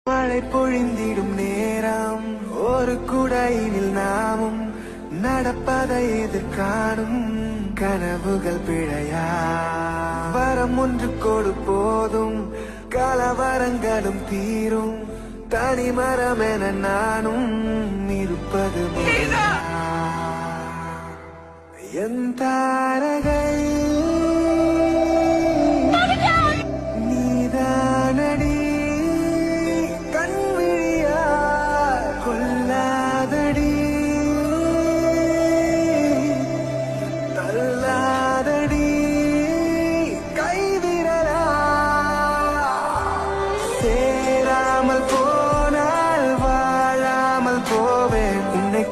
மழை பொழிந்திடும் நேரம் ஒரு குடையினில் நாமும் நடப்பதை எதிர்காணும் கனவுகள் பிழையா வரம் ஒன்று கொடு போதும் கலவரங்களும் தீரும் தனிமரம் என நானும் இருப்பது என் தாரகை நீதானடி கண்விழியா கொல்லாதடி தள்ளாதடி கைவிரலா சேராமல் போனால் வாழாமல் போவேன் உன்னை